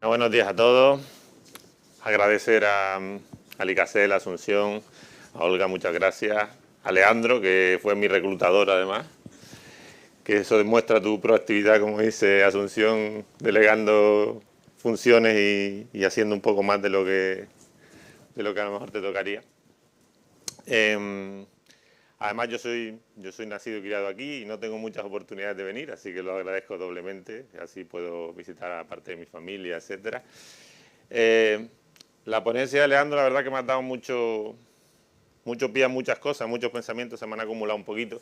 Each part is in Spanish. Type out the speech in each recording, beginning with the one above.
Buenos días a todos. Agradecer a Licacel, a Asunción, a Olga, muchas gracias. A Leandro, que fue mi reclutador además. Que eso demuestra tu proactividad, como dice Asunción, delegando funciones y haciendo un poco más de lo que a lo mejor te tocaría. Además, yo soy nacido y criado aquí y no tengo muchas oportunidades de venir, así que lo agradezco doblemente. Así puedo visitar a parte de mi familia, etcétera. La ponencia de Leandro, la verdad que me ha dado mucho pie a muchas cosas, muchos pensamientos, se me han acumulado un poquito.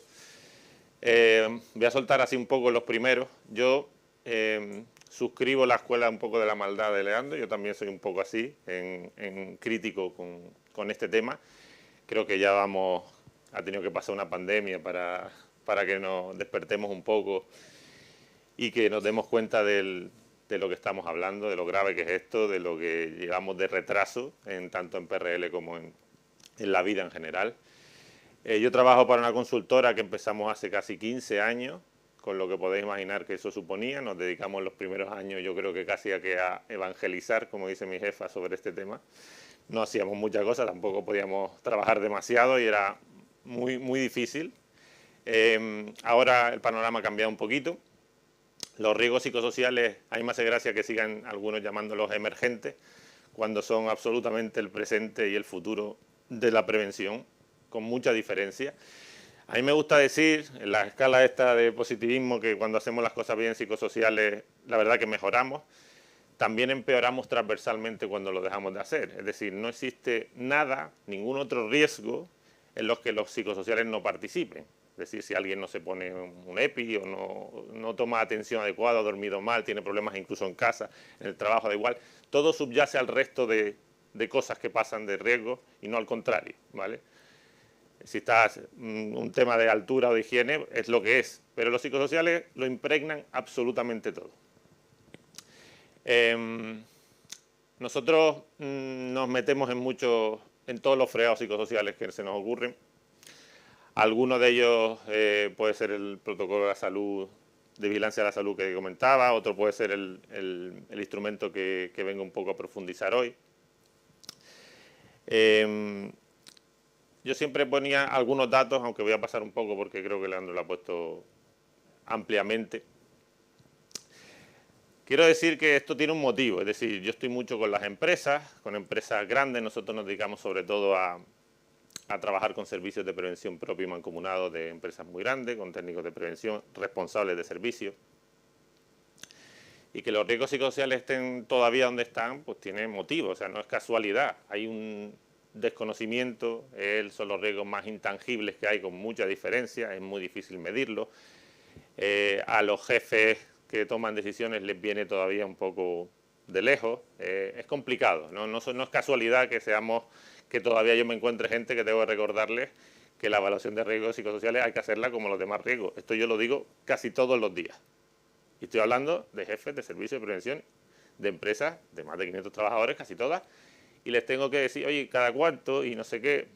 Voy a soltar así un poco los primeros. Yo suscribo la escuela un poco de la maldad de Leandro, yo también soy un poco así, en crítico con este tema. Creo que ya ha tenido que pasar una pandemia para que nos despertemos un poco y que nos demos cuenta de lo que estamos hablando, de lo grave que es esto, de lo que llevamos de retraso, tanto en PRL como en la vida en general. Yo trabajo para una consultora que empezamos hace casi 15 años, con lo que podéis imaginar que eso suponía. Nos dedicamos los primeros años, yo creo que casi a evangelizar, como dice mi jefa, sobre este tema. No hacíamos muchas cosas, tampoco podíamos trabajar demasiado y era muy difícil. Ahora el panorama ha cambiado un poquito. Los riesgos psicosociales, a mí me hace gracia que sigan algunos llamándolos emergentes, cuando son absolutamente el presente y el futuro de la prevención, con mucha diferencia. A mí me gusta decir, en la escala esta de positivismo, que cuando hacemos las cosas bien psicosociales, la verdad que mejoramos. También empeoramos transversalmente cuando lo dejamos de hacer. Es decir, no existe nada, ningún otro riesgo en los que los psicosociales no participen. Es decir, si alguien no se pone un EPI o no toma atención adecuada, ha dormido mal, tiene problemas incluso en casa, en el trabajo, da igual, todo subyace al resto de cosas que pasan de riesgo y no al contrario, ¿vale? Si estás un tema de altura o de higiene, es lo que es, pero los psicosociales lo impregnan absolutamente todo. Nosotros nos metemos en todos los fregados psicosociales que se nos ocurren. Algunos de ellos puede ser el protocolo de la salud, de vigilancia de la salud que comentaba, otro puede ser el instrumento que vengo un poco a profundizar hoy. Yo siempre ponía algunos datos, aunque voy a pasar un poco porque creo que Leandro lo ha puesto ampliamente. Quiero decir que esto tiene un motivo, es decir, yo estoy mucho con las empresas, con empresas grandes. Nosotros nos dedicamos sobre todo a trabajar con servicios de prevención propio y mancomunados de empresas muy grandes, con técnicos de prevención responsables de servicios. Y que los riesgos psicosociales estén todavía donde están, pues tiene motivo, o sea, no es casualidad. Hay un desconocimiento, son los riesgos más intangibles que hay, con mucha diferencia, es muy difícil medirlo. A los jefes que toman decisiones les viene todavía un poco de lejos, es complicado, no es casualidad que todavía yo me encuentre gente que tengo que recordarles que la evaluación de riesgos psicosociales hay que hacerla como los demás riesgos. Esto yo lo digo casi todos los días. Y estoy hablando de jefes de servicios de prevención de empresas de más de 500 trabajadores, casi todas, y les tengo que decir, oye, cada cuánto y no sé qué.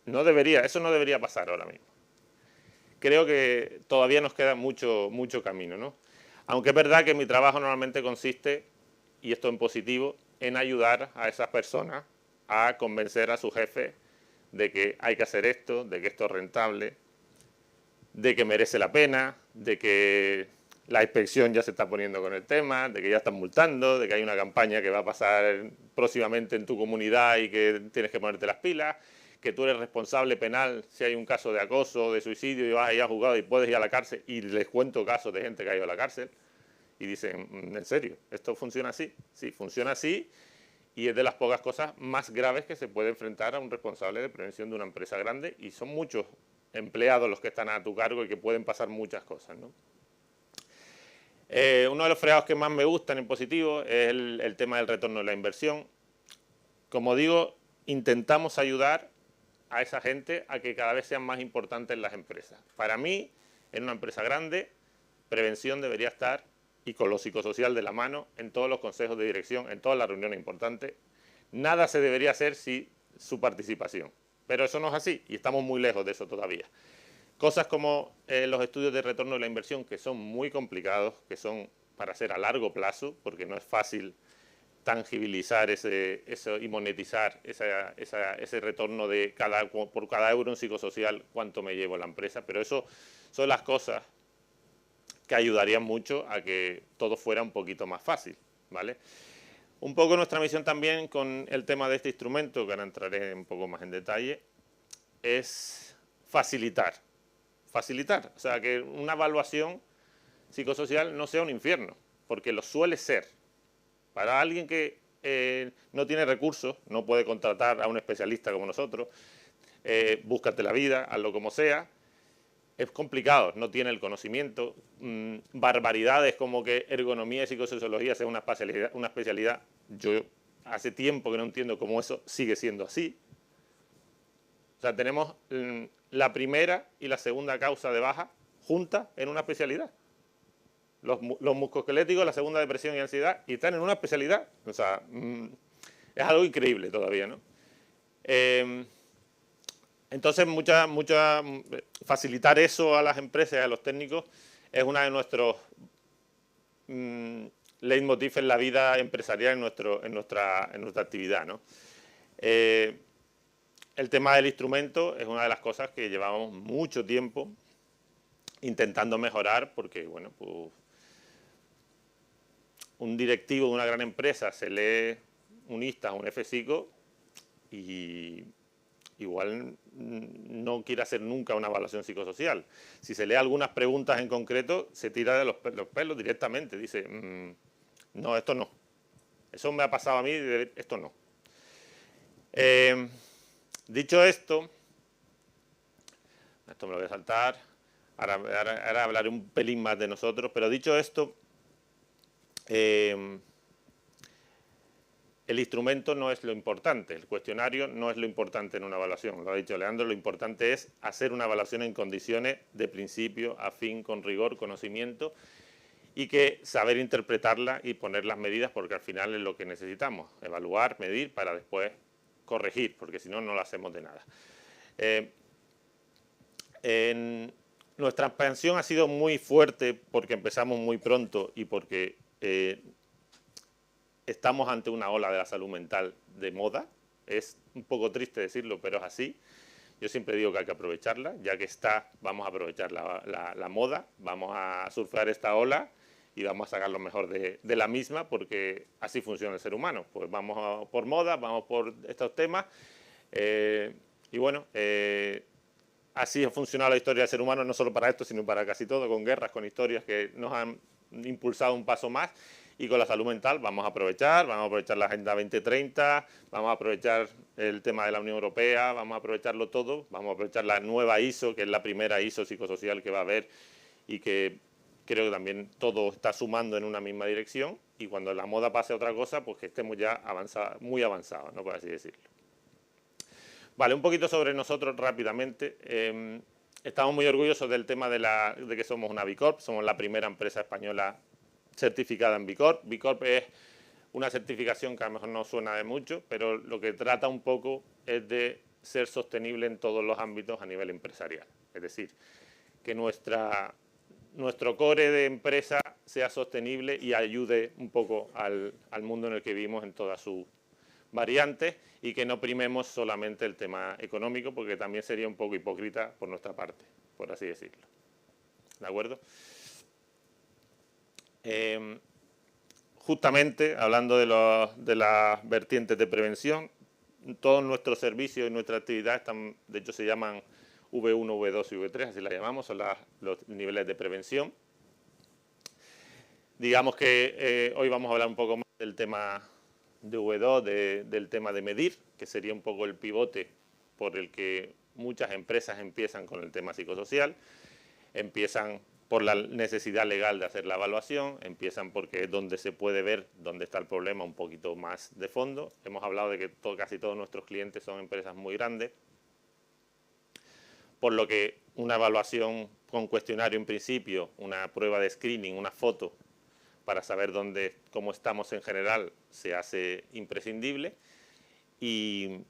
Eso no debería pasar ahora mismo. Creo que todavía nos queda mucho camino, ¿no? Aunque es verdad que mi trabajo normalmente consiste, y esto en positivo, en ayudar a esas personas a convencer a su jefe de que hay que hacer esto, de que esto es rentable, de que merece la pena, de que la inspección ya se está poniendo con el tema, de que ya están multando, de que hay una campaña que va a pasar próximamente en tu comunidad y que tienes que ponerte las pilas, que tú eres responsable penal si hay un caso de acoso o de suicidio y vas a ir a juzgado y puedes ir a la cárcel. Y les cuento casos de gente que ha ido a la cárcel y dicen, ¿en serio? ¿Esto funciona así? Sí, funciona así, y es de las pocas cosas más graves que se puede enfrentar a un responsable de prevención de una empresa grande, y son muchos empleados los que están a tu cargo y que pueden pasar muchas cosas, ¿no? Uno de los fregados que más me gustan en positivo es el tema del retorno de la inversión. Como digo, intentamos ayudar a esa gente a que cada vez sean más importantes las empresas. Para mí, en una empresa grande, prevención debería estar, y con lo psicosocial de la mano, en todos los consejos de dirección, en todas las reuniones importantes. Nada se debería hacer sin su participación. Pero eso no es así y estamos muy lejos de eso todavía. Cosas como los estudios de retorno de la inversión, que son muy complicados, que son para ser a largo plazo, porque no es fácil tangibilizar eso y monetizar ese retorno de por cada euro en psicosocial, cuánto me llevo la empresa, pero eso son las cosas que ayudarían mucho a que todo fuera un poquito más fácil, ¿vale? Un poco nuestra misión también con el tema de este instrumento, que ahora entraré un poco más en detalle, es facilitar, o sea, que una evaluación psicosocial no sea un infierno, porque lo suele ser. Para alguien que no tiene recursos, no puede contratar a un especialista como nosotros, búscate la vida, hazlo como sea, es complicado, no tiene el conocimiento, barbaridades como que ergonomía y psicosociología sea una especialidad, yo hace tiempo que no entiendo cómo eso sigue siendo así. O sea, tenemos la primera y la segunda causa de baja juntas en una especialidad. Los musculoesqueléticos, la segunda depresión y ansiedad, y están en una especialidad. O sea, es algo increíble todavía, ¿no? Entonces, facilitar eso a las empresas y a los técnicos es una de nuestros leitmotiv en la vida empresarial, en nuestra actividad, ¿no? El tema del instrumento es una de las cosas que llevamos mucho tiempo intentando mejorar, porque, bueno, pues un directivo de una gran empresa se lee un ISTA o un FPSICO y igual no quiere hacer nunca una evaluación psicosocial. Si se lee algunas preguntas en concreto, se tira de los pelos directamente. Dice, no, esto no. Eso me ha pasado a mí, esto no. Dicho esto me lo voy a saltar. Ahora hablaré un pelín más de nosotros, pero dicho esto, el instrumento no es lo importante, el cuestionario no es lo importante en una evaluación, lo ha dicho Leandro, lo importante es hacer una evaluación en condiciones de principio a fin, con rigor, conocimiento, y que saber interpretarla y poner las medidas, porque al final es lo que necesitamos, evaluar, medir, para después corregir, porque si no, no lo hacemos de nada. Nuestra expansión ha sido muy fuerte porque empezamos muy pronto y porque estamos ante una ola de la salud mental de moda. Es un poco triste decirlo, pero es así. Yo siempre digo que hay que aprovecharla, ya que está, vamos a aprovechar la moda, vamos a surfear esta ola y vamos a sacar lo mejor de la misma, porque así funciona el ser humano. Pues vamos por moda, vamos por estos temas y bueno, así ha funcionado la historia del ser humano, no solo para esto, sino para casi todo, con guerras, con historias que nos han impulsado un paso más. Y con la salud mental vamos a aprovechar la Agenda 2030, vamos a aprovechar el tema de la Unión Europea, vamos a aprovecharlo todo, vamos a aprovechar la nueva ISO, que es la primera ISO psicosocial que va a haber y que creo que también todo está sumando en una misma dirección, y cuando la moda pase a otra cosa, pues que estemos ya muy avanzados, ¿no? Por así decirlo. Vale, un poquito sobre nosotros rápidamente. Estamos muy orgullosos del tema de que somos una B Corp, somos la primera empresa española certificada en B Corp. B Corp es una certificación que a lo mejor no suena de mucho, pero lo que trata un poco es de ser sostenible en todos los ámbitos a nivel empresarial. Es decir, que nuestro core de empresa sea sostenible y ayude un poco al mundo en el que vivimos en todas sus variantes, y que no primemos solamente el tema económico, porque también sería un poco hipócrita por nuestra parte, por así decirlo. ¿De acuerdo? Justamente, hablando de las vertientes de prevención, todos nuestros servicios y nuestra actividad están, de hecho se llaman V1, V2 y V3, así la llamamos, son los niveles de prevención. Digamos que hoy vamos a hablar un poco más del tema de V2, del tema de medir, que sería un poco el pivote por el que muchas empresas empiezan con el tema psicosocial. Empiezan por la necesidad legal de hacer la evaluación, empiezan porque es donde se puede ver dónde está el problema un poquito más de fondo. Hemos hablado de que casi todos nuestros clientes son empresas muy grandes, por lo que una evaluación con cuestionario en principio, una prueba de screening, una foto, para saber cómo estamos en general, se hace imprescindible, y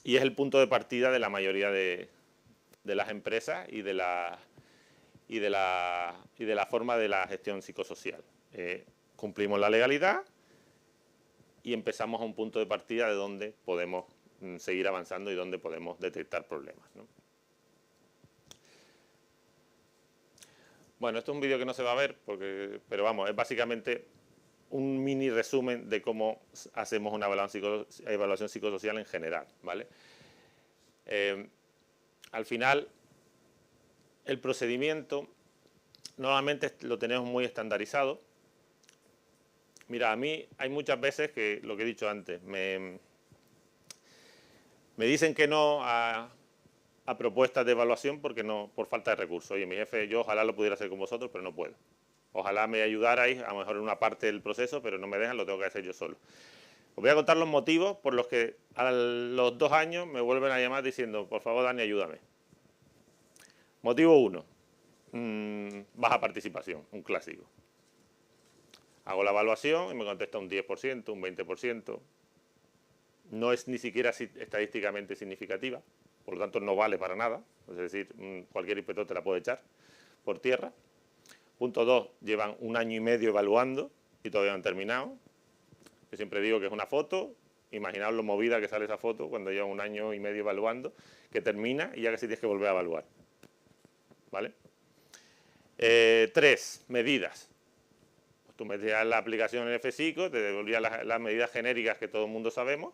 es el punto de partida de la mayoría de las empresas y de la forma de la gestión psicosocial. cumplimos la legalidad y empezamos a un punto de partida de donde podemos seguir avanzando y donde podemos detectar problemas, ¿no? Bueno, esto es un vídeo que no se va a ver, pero vamos, es básicamente un mini resumen de cómo hacemos una evaluación psicosocial en general, ¿vale? Al final, el procedimiento normalmente lo tenemos muy estandarizado. Mira, a mí hay muchas veces que, lo que he dicho antes, me dicen que no a propuestas de evaluación por falta de recursos. Oye, mi jefe, yo ojalá lo pudiera hacer con vosotros, pero no puedo. Ojalá me ayudarais, a lo mejor en una parte del proceso, pero no me dejan, lo tengo que hacer yo solo. Os voy a contar los motivos por los que a los 2 años me vuelven a llamar diciendo, por favor, Dani, ayúdame. Motivo 1, baja participación, un clásico. Hago la evaluación y me contesta un 10%, un 20%. No es ni siquiera estadísticamente significativa, por lo tanto no vale para nada. Es decir, cualquier inspector te la puede echar por tierra. Punto 2, llevan 1 año y medio evaluando y todavía no han terminado. Yo siempre digo que es una foto, imaginaos lo movida que sale esa foto cuando llevan 1 año y medio evaluando, que termina y ya casi tienes que volver a evaluar. ¿Vale? 3, medidas. Tú metías la aplicación en FSICO, te devolvía las medidas genéricas que todo el mundo sabemos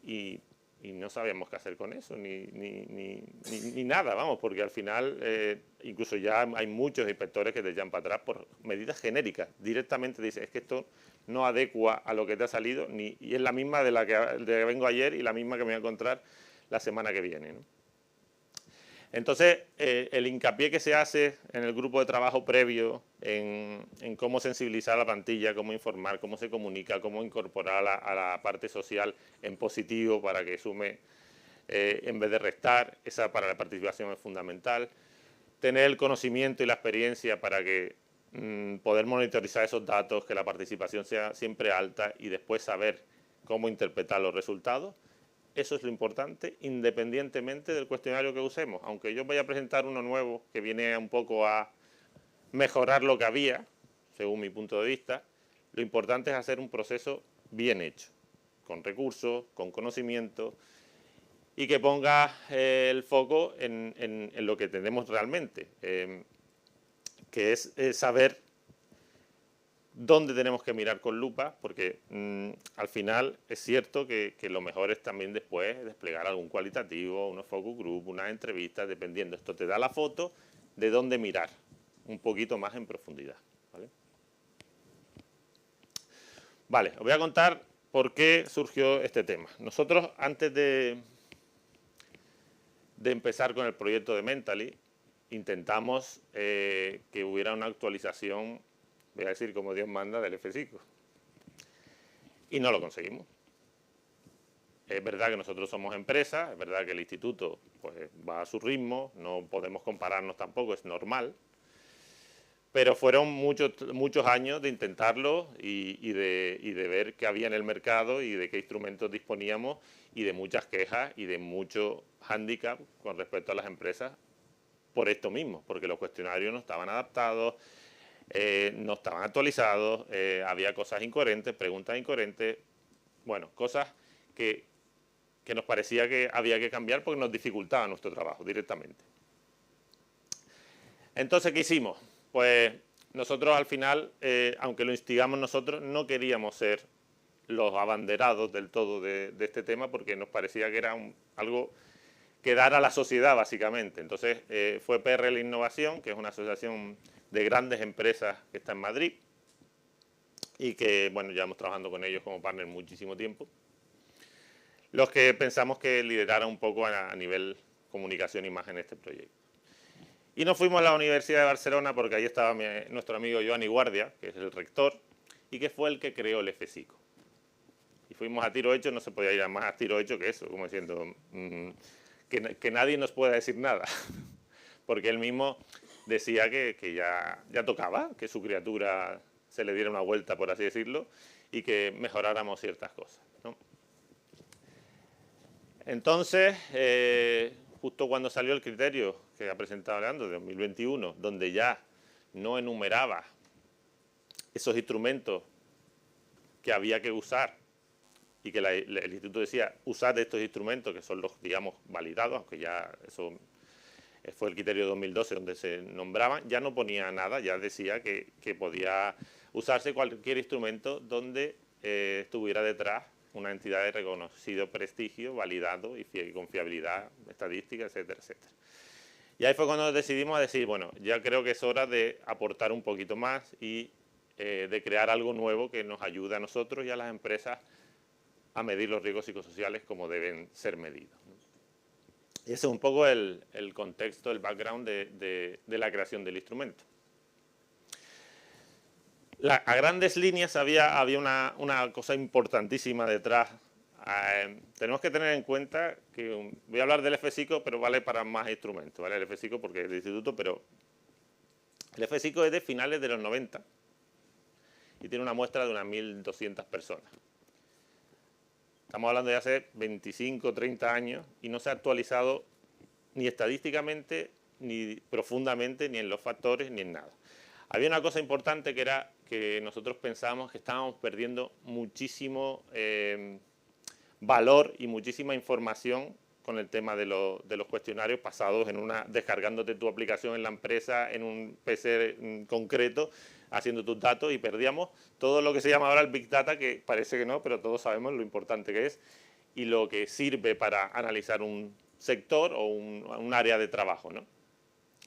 y no sabíamos qué hacer con eso, ni nada, vamos, porque al final incluso ya hay muchos inspectores que te echan para atrás por medidas genéricas. Directamente dicen, es que esto no adecua a lo que te ha salido y es la misma de la que vengo ayer y la misma que me voy a encontrar la semana que viene, ¿no? Entonces, el hincapié que se hace en el grupo de trabajo previo en cómo sensibilizar a la plantilla, cómo informar, cómo se comunica, cómo incorporar a la parte social en positivo para que sume en vez de restar, esa para la participación es fundamental. Tener el conocimiento y la experiencia para que poder monitorizar esos datos, que la participación sea siempre alta y después saber cómo interpretar los resultados. Eso es lo importante, independientemente del cuestionario que usemos. Aunque yo vaya a presentar uno nuevo que viene un poco a mejorar lo que había, según mi punto de vista, lo importante es hacer un proceso bien hecho, con recursos, con conocimiento y que ponga el foco en lo que tenemos realmente, que es saber dónde tenemos que mirar con lupa, porque al final es cierto que lo mejor es también después desplegar algún cualitativo, unos focus group, unas entrevistas, dependiendo. Esto te da la foto de dónde mirar, un poquito más en profundidad, ¿vale? Vale, os voy a contar por qué surgió este tema. Nosotros, antes de empezar con el proyecto de Mentally, intentamos que hubiera una actualización, voy a decir como Dios manda, del FSICO. Y no lo conseguimos. Es verdad que nosotros somos empresa, es verdad que el instituto pues, va a su ritmo, no podemos compararnos tampoco, es normal. Pero fueron muchos años de intentarlo y de ver qué había en el mercado y de qué instrumentos disponíamos y de muchas quejas y de mucho hándicap con respecto a las empresas por esto mismo, porque los cuestionarios no estaban adaptados, no estaban actualizados, había cosas incoherentes, preguntas incoherentes, bueno, cosas que nos parecía que había que cambiar porque nos dificultaba nuestro trabajo directamente. Entonces, ¿qué hicimos? Pues nosotros al final, aunque lo instigamos nosotros, no queríamos ser los abanderados del todo de este tema porque nos parecía que era algo que dar a la sociedad básicamente. Entonces fue PRL Innovación, que es una asociación de grandes empresas que está en Madrid y que, bueno, llevamos trabajando con ellos como partner muchísimo tiempo, los que pensamos que liderara un poco a nivel comunicación e imagen este proyecto. Y nos fuimos a la Universidad de Barcelona porque ahí estaba nuestro amigo Joan Guardia, que es el rector, y que fue el que creó el FSICO. Y fuimos a tiro hecho, no se podía ir más a tiro hecho que eso, como diciendo que nadie nos pueda decir nada. Porque él mismo decía que ya tocaba, que su criatura se le diera una vuelta, por así decirlo, y que mejoráramos ciertas cosas, ¿no? Entonces, justo cuando salió el criterio que ha presentado Leandro de 2021, donde ya no enumeraba esos instrumentos que había que usar y que el instituto decía usar estos instrumentos que son los, digamos, validados, aunque ya eso fue el criterio de 2012 donde se nombraban, ya no ponía nada, ya decía que podía usarse cualquier instrumento donde estuviera detrás una entidad de reconocido prestigio, validado y confiabilidad estadística, etcétera, etcétera. Y ahí fue cuando decidimos a decir, bueno, ya creo que es hora de aportar un poquito más y de crear algo nuevo que nos ayude a nosotros y a las empresas a medir los riesgos psicosociales como deben ser medidos. Y ese es un poco el contexto, el background de la creación del instrumento. A grandes líneas había una cosa importantísima detrás. Tenemos que tener en cuenta que voy a hablar del FPSICO, pero vale para más instrumentos, ¿vale? El FPSICO porque es de instituto, pero el FPSICO es de finales de los 90 y tiene una muestra de unas 1.200 personas. Estamos hablando de hace 25, 30 años y no se ha actualizado ni estadísticamente, ni profundamente, ni en los factores, ni en nada. Había una cosa importante que era que nosotros pensábamos que estábamos perdiendo muchísimo valor y muchísima información con el tema de los cuestionarios pasados descargándote tu aplicación en la empresa, en un PC concreto, haciendo tus datos, y perdíamos todo lo que se llama ahora el Big Data, que parece que no, pero todos sabemos lo importante que es y lo que sirve para analizar un sector o un área de trabajo, ¿no?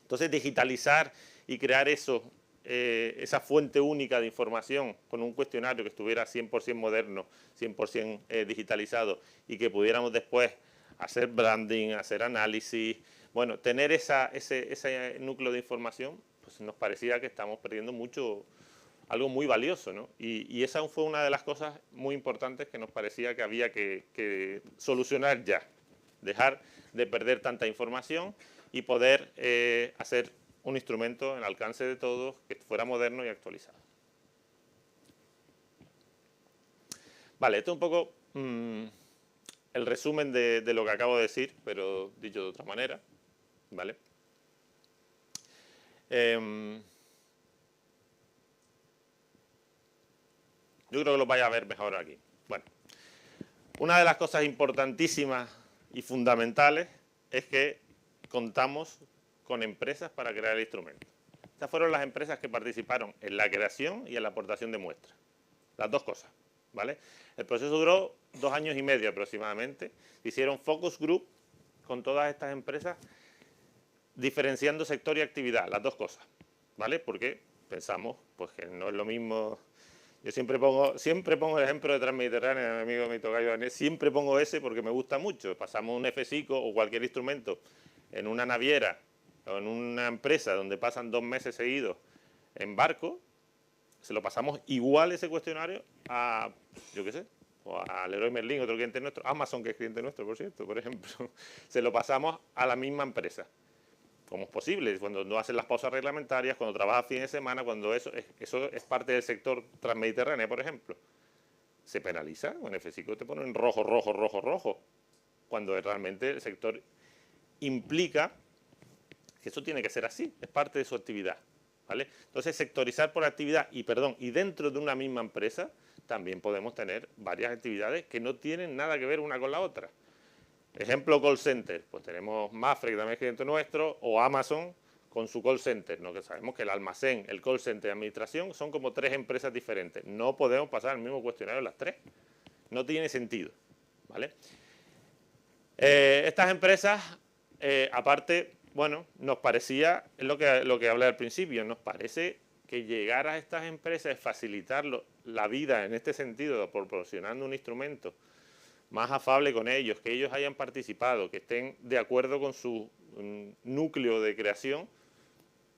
Entonces, digitalizar y crear esa fuente única de información con un cuestionario que estuviera 100% moderno, 100% digitalizado y que pudiéramos después hacer branding, hacer análisis, bueno, tener ese núcleo de información, pues nos parecía que estamos perdiendo algo muy valioso, ¿no? Y esa fue una de las cosas muy importantes que nos parecía que había que solucionar ya, dejar de perder tanta información y poder hacer un instrumento al alcance de todos que fuera moderno y actualizado. Vale, esto es un poco el resumen de lo que acabo de decir, pero dicho de otra manera, ¿vale? Yo creo que lo vais a ver mejor aquí. Bueno, una de las cosas importantísimas y fundamentales es que contamos con empresas para crear el instrumento. Estas fueron las empresas que participaron en la creación y en la aportación de muestras. Las dos cosas, ¿vale? El proceso duró 2 años y medio aproximadamente. Hicieron focus group con todas estas empresas, diferenciando sector y actividad, las dos cosas, ¿vale? Porque pensamos pues, que no es lo mismo. Yo siempre pongo el ejemplo de Transmediterránea, mi amigo mi tocayo Danés, siempre pongo ese porque me gusta mucho. Pasamos un FPSICO o cualquier instrumento en una naviera o en una empresa donde pasan 2 meses seguidos en barco, se lo pasamos igual ese cuestionario a, yo qué sé, o a Leroy Merlin, otro cliente nuestro, Amazon, que es cliente nuestro, por cierto, por ejemplo, se lo pasamos a la misma empresa. ¿Cómo es posible? Cuando no hacen las pausas reglamentarias, cuando trabajas fin de semana, cuando eso es parte del sector transmediterráneo, por ejemplo. ¿Se penaliza? O en FPSICO te ponen rojo, rojo, rojo, rojo. Cuando realmente el sector implica que eso tiene que ser así, es parte de su actividad, ¿vale? Entonces, sectorizar por actividad y dentro de una misma empresa también podemos tener varias actividades que no tienen nada que ver una con la otra. Ejemplo, call center, pues tenemos Mapfre, que también es cliente nuestro, o Amazon con su call center, ¿no? Que sabemos que el almacén, el call center y administración son como 3 empresas diferentes. No podemos pasar el mismo cuestionario las 3. No tiene sentido, ¿vale? Estas empresas, aparte, bueno, nos parecía, es lo que hablé al principio, nos parece que llegar a estas empresas es facilitar la vida en este sentido, proporcionando un instrumento más afable con ellos, que ellos hayan participado, que estén de acuerdo con su núcleo de creación,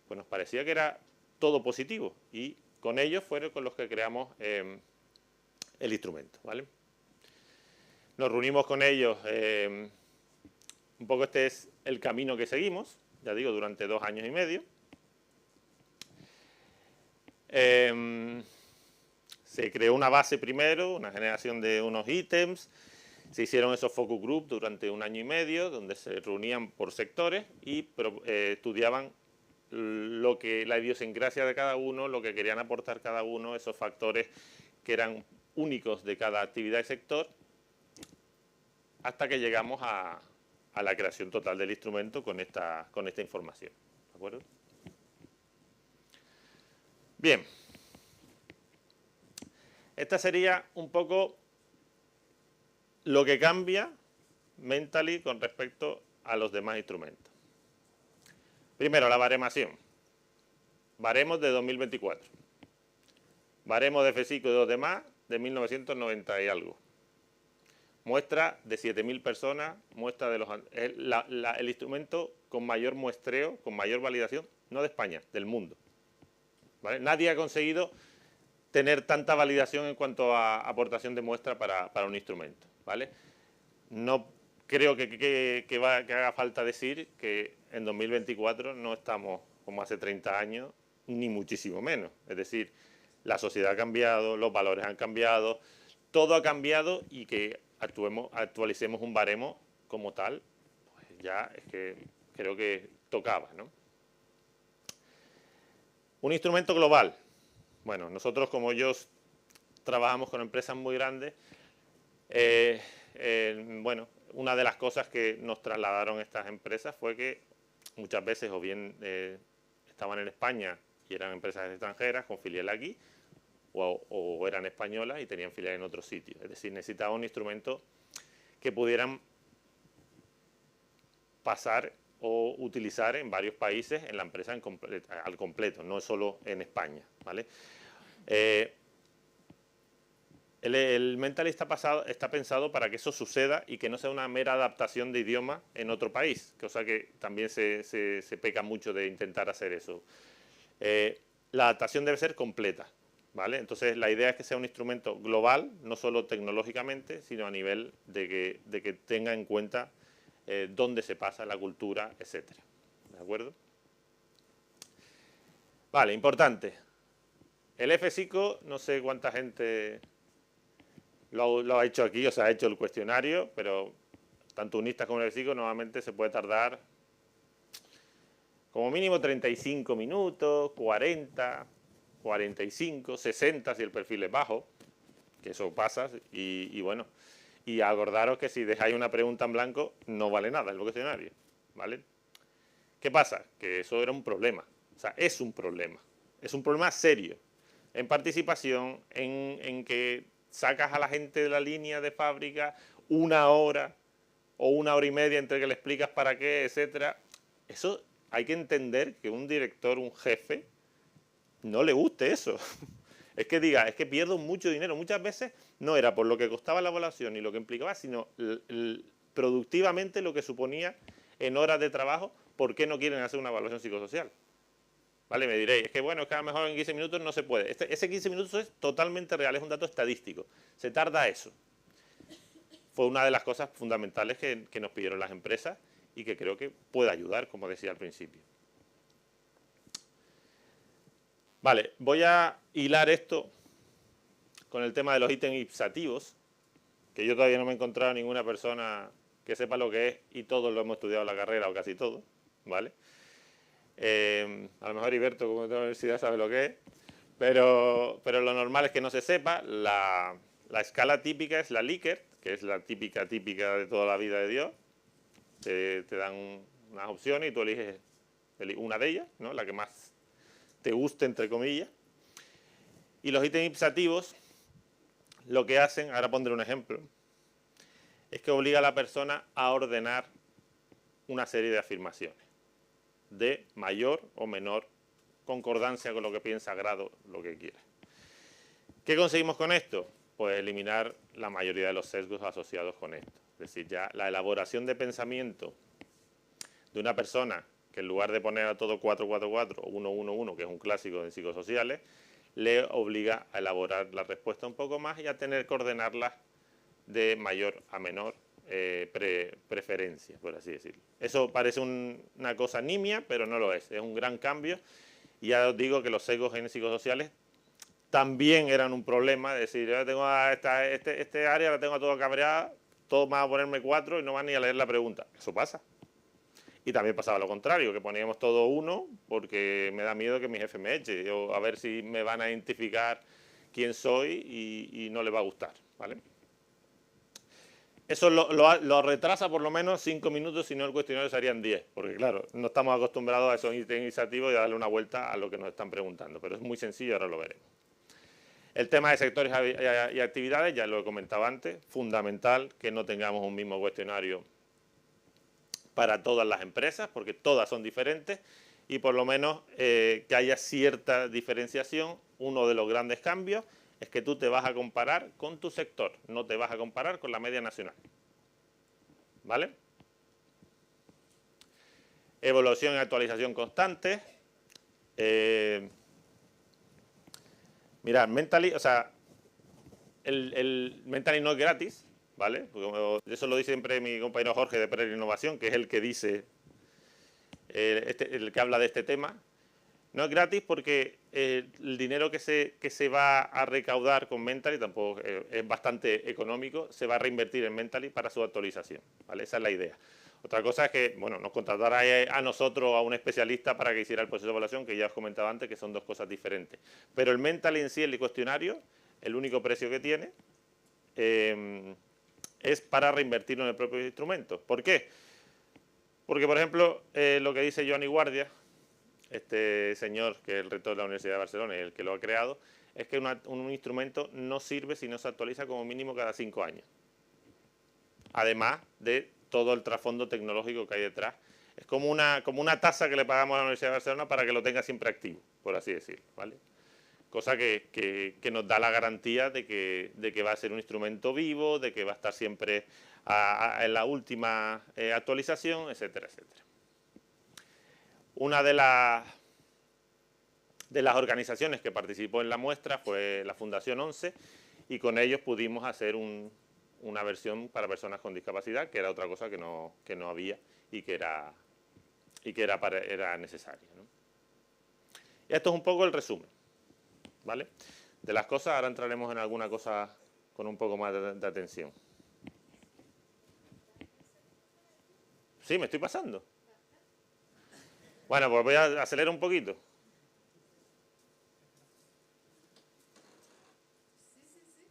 pues nos parecía que era todo positivo y con ellos fueron con los que creamos el instrumento, ¿vale? Nos reunimos con ellos, un poco este es el camino que seguimos, ya digo, durante 2 años y medio. Se creó una base primero, una generación de unos ítems. Se hicieron esos focus group durante 1 año y medio, donde se reunían por sectores y estudiaban la idiosincrasia de cada uno, lo que querían aportar cada uno, esos factores que eran únicos de cada actividad y sector, hasta que llegamos a la creación total del instrumento con esta información. ¿De acuerdo? Bien. Esta sería un poco lo que cambia Mentally con respecto a los demás instrumentos. Primero, la baremación. Baremos de 2024. Baremos de FESICO y de los demás de 1990 y algo. Muestra de 7.000 personas, muestra de el instrumento con mayor muestreo, con mayor validación, no de España, del mundo. ¿Vale? Nadie ha conseguido tener tanta validación en cuanto a aportación de muestra para un instrumento. ¿Vale? No creo que haga falta decir que en 2024 no estamos como hace 30 años, ni muchísimo menos. Es decir, la sociedad ha cambiado, los valores han cambiado, todo ha cambiado y que actualicemos un baremo como tal, pues ya es que creo que tocaba, ¿no? Un instrumento global. Bueno, nosotros como yo trabajamos con empresas muy grandes, bueno, una de las cosas que nos trasladaron estas empresas fue que muchas veces o bien estaban en España y eran empresas extranjeras con filial aquí, o eran españolas y tenían filial en otros sitios. Es decir, necesitaba un instrumento que pudieran pasar o utilizar en varios países en la empresa al completo, no solo en España, ¿vale? El Mentally está pensado para que eso suceda y que no sea una mera adaptación de idioma en otro país, cosa que también se peca mucho de intentar hacer eso. La adaptación debe ser completa, ¿vale? Entonces la idea es que sea un instrumento global, no solo tecnológicamente, sino a nivel de que tenga en cuenta dónde se pasa la cultura, etcétera. ¿De acuerdo? Vale, importante. El FESICO, no sé cuánta gente lo ha hecho aquí, o sea, ha hecho el cuestionario, pero tanto UNISTAS como el FESICO normalmente se puede tardar como mínimo 35 minutos, 40, 45, 60 si el perfil es bajo, que eso pasa, y bueno, y acordaros que si dejáis una pregunta en blanco no vale nada el cuestionario, ¿vale? ¿Qué pasa? Que eso era un problema, o sea, es un problema serio, en participación, en que sacas a la gente de la línea de fábrica una hora o una hora y media entre que le explicas para qué, etcétera. Eso hay que entender que un director, un jefe, no le guste eso. Es que diga, es que pierdo mucho dinero. Muchas veces no era por lo que costaba la evaluación y lo que implicaba, sino productivamente lo que suponía en horas de trabajo, ¿por qué no quieren hacer una evaluación psicosocial? ¿Vale? Me diréis, es que bueno, es que a lo mejor en 15 minutos no se puede. Ese 15 minutos es totalmente real, es un dato estadístico. Se tarda eso. Fue una de las cosas fundamentales que nos pidieron las empresas y que creo que puede ayudar, como decía al principio. Vale, voy a hilar esto con el tema de los ítems ipsativos, que yo todavía no me he encontrado ninguna persona que sepa lo que es y todos lo hemos estudiado en la carrera o casi todos, ¿vale? A lo mejor Iberto, como de la universidad, sabe lo que es, pero lo normal es que no se sepa. La escala típica es la Likert, que es la típica de toda la vida de Dios. Te dan unas opciones y tú eliges una de ellas, ¿no? La que más te guste, entre comillas. Y los ítems ipsativos lo que hacen, ahora pondré un ejemplo, es que obliga a la persona a ordenar una serie de afirmaciones de mayor o menor concordancia con lo que piensa, grado, lo que quiera. ¿Qué conseguimos con esto? Pues eliminar la mayoría de los sesgos asociados con esto. Es decir, ya la elaboración de pensamiento de una persona que en lugar de poner a todo 4-4-4 o 1-1-1, que es un clásico en psicosociales, le obliga a elaborar la respuesta un poco más y a tener que ordenarlas de mayor a menor preferencia, por así decirlo. Eso parece una cosa nimia, pero no lo es un gran cambio. Y ya os digo que los sesgos en psicosociales también eran un problema, es decir, yo tengo a este área la tengo a todo cabreada, todos van a ponerme 4 y no van ni a leer la pregunta. Eso pasa. Y también pasaba lo contrario, que poníamos todo 1 porque me da miedo que mi jefe me eche, o a ver si me van a identificar quién soy y no le va a gustar, ¿vale? Eso lo retrasa por lo menos 5 minutos, si no el cuestionario serían 10, porque claro, no estamos acostumbrados a esos iniciativos y a darle una vuelta a lo que nos están preguntando, pero es muy sencillo, ahora lo veremos. El tema de sectores y actividades, ya lo he comentado antes, fundamental que no tengamos un mismo cuestionario para todas las empresas, porque todas son diferentes, y por lo menos que haya cierta diferenciación. Uno de los grandes cambios es que tú te vas a comparar con tu sector, no te vas a comparar con la media nacional. ¿Vale? Evaluación y actualización constante. Mirad, Mentally, o sea, el Mentally no es gratis, ¿vale? Porque eso lo dice siempre mi compañero Jorge de Pereira Innovación, que es el que dice, el que habla de este tema. No es gratis porque el dinero que se va a recaudar con Mentally tampoco es bastante económico, se va a reinvertir en Mentally para su actualización, ¿vale? Esa es la idea. Otra cosa es que, bueno, nos contratara a nosotros, a un especialista para que hiciera el proceso de evaluación, que ya os comentaba antes, que son dos cosas diferentes. Pero el Mentally en sí, el cuestionario, el único precio que tiene es para reinvertirlo en el propio instrumento. ¿Por qué? Porque, por ejemplo, lo que dice Johnny Guardia, este señor que es el rector de la Universidad de Barcelona y el que lo ha creado, es que un instrumento no sirve si no se actualiza como mínimo cada 5 años. Además de todo el trasfondo tecnológico que hay detrás. Es como una tasa que le pagamos a la Universidad de Barcelona para que lo tenga siempre activo, por así decirlo, ¿vale? Cosa que nos da la garantía de que va a ser un instrumento vivo, de que va a estar siempre en la última actualización, etcétera, etcétera. Una de las organizaciones que participó en la muestra fue la Fundación 11 y con ellos pudimos hacer una versión para personas con discapacidad, que era otra cosa que no había y que era necesaria, ¿no? Y esto es un poco el resumen, ¿vale? De las cosas. Ahora entraremos en alguna cosa con un poco más de atención. Sí, me estoy pasando. Bueno, pues voy a acelerar un poquito.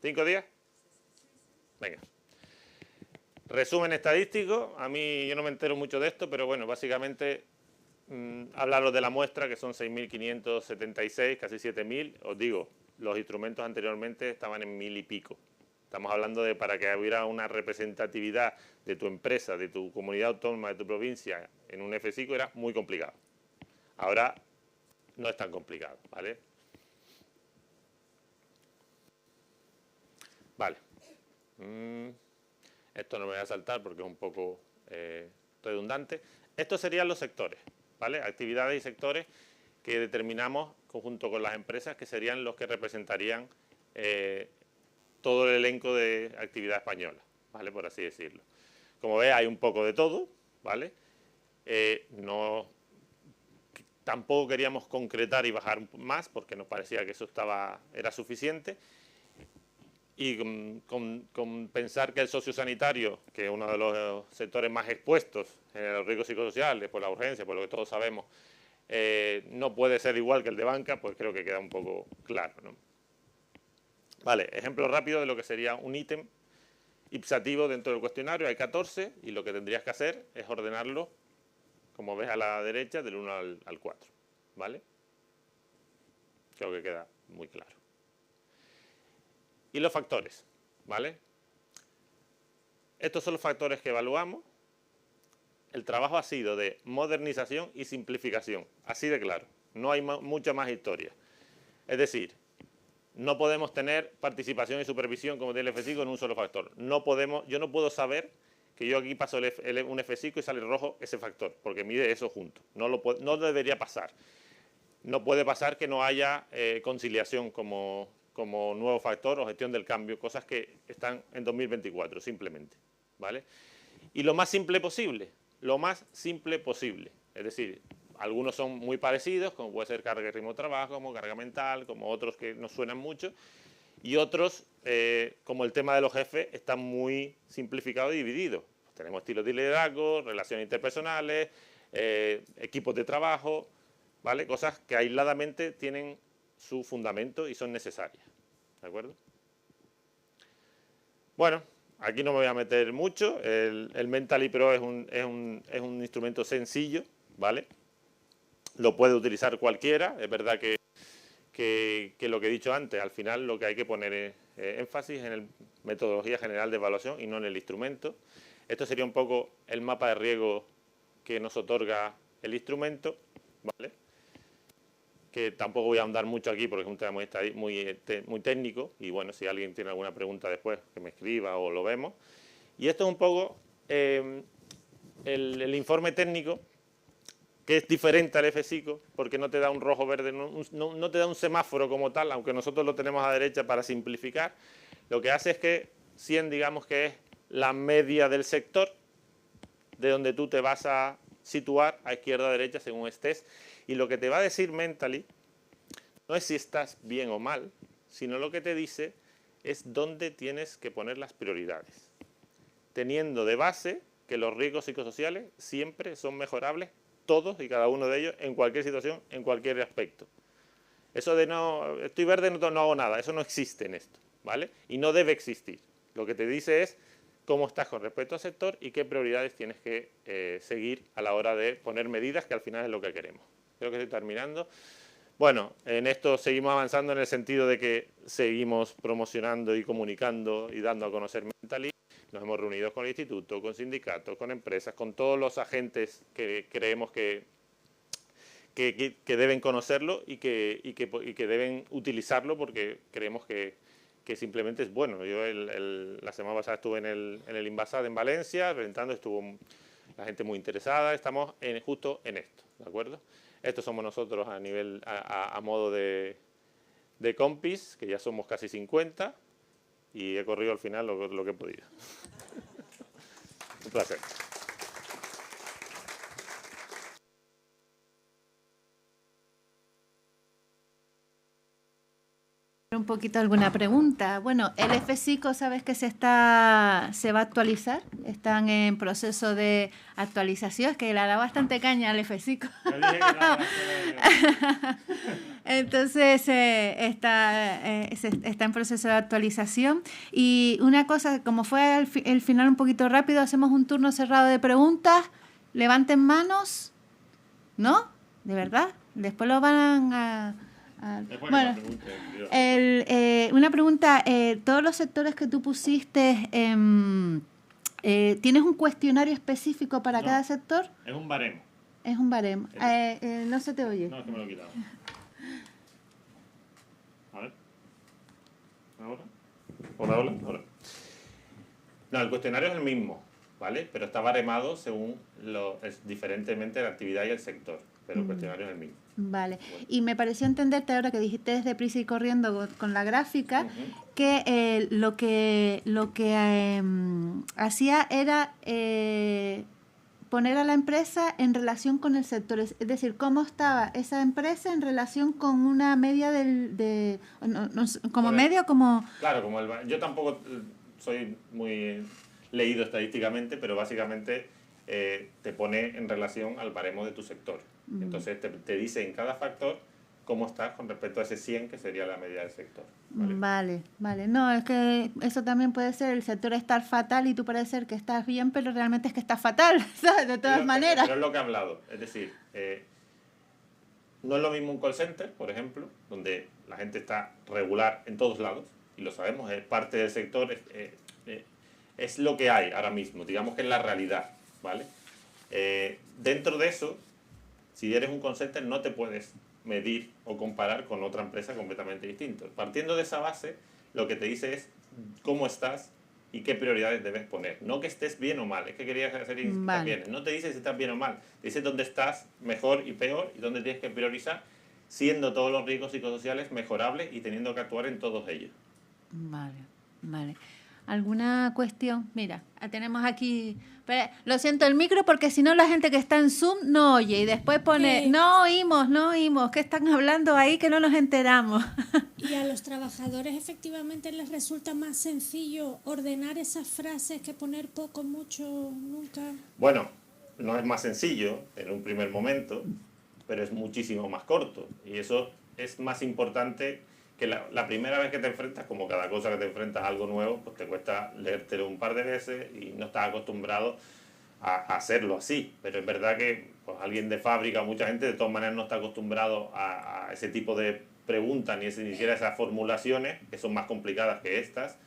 ¿5 días? Venga. Resumen estadístico. A mí yo no me entero mucho de esto, pero bueno, básicamente hablaros de la muestra, que son 6.576, casi 7.000. Os digo, los instrumentos anteriormente estaban en 1.000 y pico. Estamos hablando de para que hubiera una representatividad de tu empresa, de tu comunidad autónoma, de tu provincia en un FCICO era muy complicado. Ahora no es tan complicado, ¿vale? Vale. Esto no me voy a saltar porque es un poco redundante. Estos serían los sectores, ¿vale? Actividades y sectores que determinamos junto con las empresas, que serían los que representarían todo el elenco de actividad española, ¿vale? Por así decirlo. Como veis, hay un poco de todo, ¿vale? Tampoco queríamos concretar y bajar más porque nos parecía que eso era suficiente. Y con pensar que el sociosanitario, que es uno de los sectores más expuestos en los riesgos psicosociales, por la urgencia, por lo que todos sabemos, no puede ser igual que el de banca, pues creo que queda un poco claro, ¿no? Vale, ejemplo rápido de lo que sería un ítem ipsativo dentro del cuestionario. Hay 14 y lo que tendrías que hacer es ordenarlo, como ves a la derecha, del 1 al 4, ¿vale? Creo que queda muy claro. Y los factores, ¿vale? Estos son los factores que evaluamos. El trabajo ha sido de modernización y simplificación, así de claro. No hay mucha más historia. Es decir, no podemos tener participación y supervisión como tiene el FCICO en un solo factor. Yo no puedo saber que yo aquí paso un FCICO y sale rojo ese factor, porque mide eso junto. No debería pasar. No puede pasar que no haya conciliación como nuevo factor o gestión del cambio, cosas que están en 2024, simplemente, ¿vale? Y lo más simple posible, es decir, algunos son muy parecidos, como puede ser carga y ritmo de trabajo, como carga mental, como otros que nos suenan mucho, y otros, como el tema de los jefes, están muy simplificados y divididos. Tenemos estilos de liderazgo, relaciones interpersonales, equipos de trabajo, ¿vale? Cosas que aisladamente tienen su fundamento y son necesarias, ¿de acuerdo? Bueno, aquí no me voy a meter mucho. El Mentally Pro es un instrumento sencillo, ¿vale? Lo puede utilizar cualquiera. Es verdad que lo que he dicho antes, al final lo que hay que poner es énfasis en la metodología general de evaluación y no en el instrumento. Esto sería un poco el mapa de riesgo que nos otorga el instrumento, ¿vale? Que tampoco voy a ahondar mucho aquí porque es un tema muy técnico y bueno, si alguien tiene alguna pregunta después que me escriba o lo vemos. Y esto es un poco el informe técnico, que es diferente al FSICO porque no te da un rojo verde, no te da un semáforo como tal, aunque nosotros lo tenemos a derecha para simplificar. Lo que hace es que 100, digamos que es la media del sector, de donde tú te vas a situar a izquierda o derecha según estés. Y lo que te va a decir Mentally no es si estás bien o mal, sino lo que te dice es dónde tienes que poner las prioridades, teniendo de base que los riesgos psicosociales siempre son mejorables, todos y cada uno de ellos, en cualquier situación, en cualquier aspecto. Eso de no, estoy verde, no hago nada, eso no existe en esto, ¿vale? Y no debe existir. Lo que te dice es cómo estás con respecto al sector y qué prioridades tienes que seguir a la hora de poner medidas, que al final es lo que queremos. Creo que estoy terminando. Bueno, en esto seguimos avanzando en el sentido de que seguimos promocionando y comunicando y dando a conocer Mentally. Nos hemos reunido con el instituto, con sindicatos, con empresas, con todos los agentes que creemos que deben conocerlo y que deben utilizarlo porque creemos que simplemente es bueno. Yo la semana pasada estuve en el Invasad en Valencia, presentando, estuvo la gente muy interesada, estamos justo en esto, ¿de acuerdo? Estos somos nosotros a modo de compis, que ya somos casi 50 y he corrido al final lo que he podido. Un placer. Un poquito alguna pregunta. Bueno, el FSICO, ¿sabes que se va a actualizar? Están en proceso de actualización, es que le da bastante caña al FSICO. Entonces está en proceso de actualización. Y una cosa, como fue el final un poquito rápido, hacemos un turno cerrado de preguntas. Levanten manos, ¿no? ¿De verdad? Después lo van a... Bueno, una pregunta, todos los sectores que tú pusiste, ¿tienes un cuestionario específico para cada sector? Es un baremo. Es un baremo. No se te oye. No, es que me lo he quitado. A ver. Ahora. No, el cuestionario es el mismo, ¿vale? Pero está baremado según diferentemente la actividad y el sector, pero el cuestionario es el mismo. Vale, bueno. Y me pareció entenderte ahora que dijiste desde prisa y corriendo con la gráfica, que lo que hacía era poner a la empresa en relación con el sector, es decir, cómo estaba esa empresa en relación con una media como medio, como... Claro, yo tampoco soy muy leído estadísticamente, pero básicamente te pone en relación al baremo de tu sector. Entonces te dice en cada factor cómo estás con respecto a ese 100, que sería la media del sector. Vale. No, es que eso también puede ser el sector estar fatal y tú parece ser que estás bien, pero realmente es que estás fatal, ¿sabes? De todas maneras. Pero es lo que he hablado. Es decir, no es lo mismo un call center, por ejemplo, donde la gente está regular en todos lados, y lo sabemos, es parte del sector, es lo que hay ahora mismo, digamos que es la realidad, ¿vale? Dentro de eso, si eres un call center, no te puedes medir o comparar con otra empresa completamente distinta. Partiendo de esa base, lo que te dice es cómo estás y qué prioridades debes poner. No que estés bien o mal, es que querías hacer bien. No te dice si estás bien o mal, te dice dónde estás mejor y peor y dónde tienes que priorizar, siendo todos los riesgos psicosociales mejorables y teniendo que actuar en todos ellos. Vale. ¿Alguna cuestión? Mira, tenemos aquí... Lo siento el micro porque si no la gente que está en Zoom no oye y después pone, no oímos, ¿qué están hablando ahí que no nos enteramos? Y a los trabajadores efectivamente les resulta más sencillo ordenar esas frases que poner poco, mucho, nunca. Bueno, no es más sencillo en un primer momento, pero es muchísimo más corto. Y eso es más importante que la primera vez que te enfrentas, como cada cosa que te enfrentas a algo nuevo, pues te cuesta leértelo un par de veces y no estás acostumbrado a hacerlo así. Pero es verdad que pues, alguien de fábrica, mucha gente de todas maneras no está acostumbrado a ese tipo de preguntas, ni siquiera esas formulaciones, que son más complicadas que estas,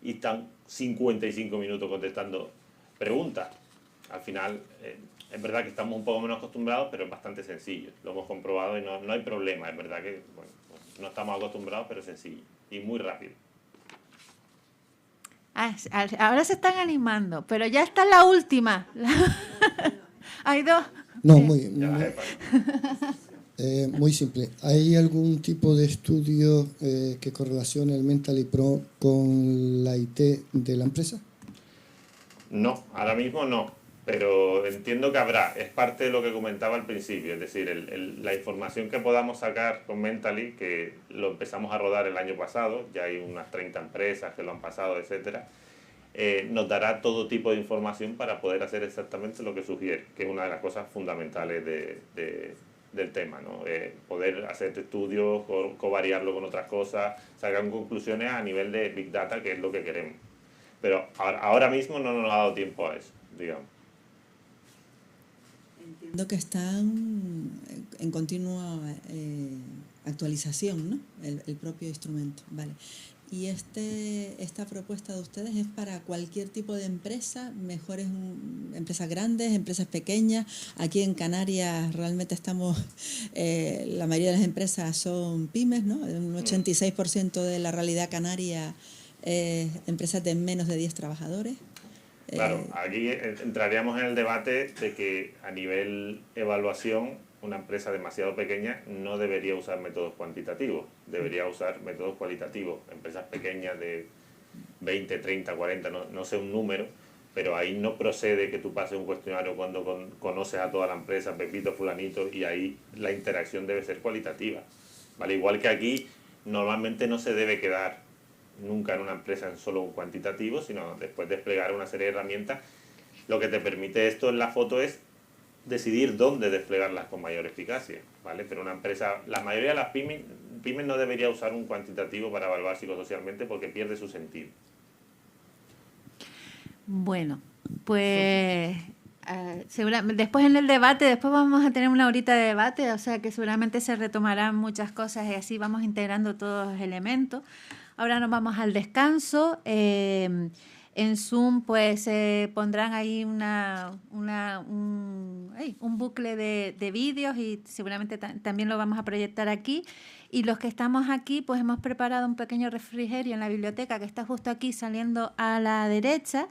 y están 55 minutos contestando preguntas. Al final, es verdad que estamos un poco menos acostumbrados, pero es bastante sencillo. Lo hemos comprobado y no hay problema. Es verdad que bueno, no estamos acostumbrados, pero es sencillo y muy rápido. Ahora se están animando, pero ya está la última. Hay dos. No, muy simple. ¿Hay algún tipo de estudio que correlacione el Mentally Pro con la IT de la empresa? No, ahora mismo no, pero entiendo que habrá. Es parte de lo que comentaba al principio, es decir, la información que podamos sacar con Mentally, que lo empezamos a rodar el año pasado, ya hay unas 30 empresas que lo han pasado, etcétera, nos dará todo tipo de información para poder hacer exactamente lo que sugiere, que es una de las cosas fundamentales del tema, ¿no? Poder hacer estudios, covariarlo con otras cosas, sacar conclusiones a nivel de Big Data, que es lo que queremos. Pero ahora mismo no nos ha dado tiempo a eso, digamos. Entiendo que están en continua actualización, ¿no? El propio instrumento, vale. Y esta propuesta de ustedes es para cualquier tipo de empresa, mejores empresas grandes, empresas pequeñas. Aquí en Canarias realmente estamos, la mayoría de las empresas son pymes, ¿no? Un 86% de la realidad canaria empresas de menos de 10 trabajadores. Claro, aquí entraríamos en el debate de que a nivel evaluación una empresa demasiado pequeña no debería usar métodos cuantitativos, debería usar métodos cualitativos. Empresas pequeñas de 20, 30, 40, no sé un número, pero ahí no procede que tú pases un cuestionario cuando conoces a toda la empresa, Pepito, Fulanito, y ahí la interacción debe ser cualitativa, ¿vale? Igual que aquí, normalmente no se debe quedar nunca en una empresa en solo un cuantitativo, sino después desplegar una serie de herramientas. Lo que te permite esto en la foto es decidir dónde desplegarlas con mayor eficacia, ¿vale? Pero una empresa, la mayoría de las pymes no debería usar un cuantitativo para evaluar psicosocialmente porque pierde su sentido. Bueno, pues seguramente después en el debate, después vamos a tener una horita de debate, o sea que seguramente se retomarán muchas cosas y así vamos integrando todos los elementos. Ahora nos vamos al descanso. En Zoom pues se pondrán ahí un bucle de vídeos y seguramente también lo vamos a proyectar aquí. Y los que estamos aquí pues hemos preparado un pequeño refrigerio en la biblioteca que está justo aquí saliendo a la derecha.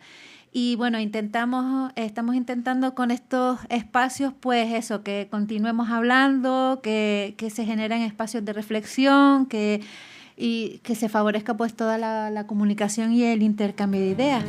Y bueno, estamos intentando con estos espacios pues eso, que continuemos hablando, que se generen espacios de reflexión, y que se favorezca pues toda la comunicación y el intercambio de ideas.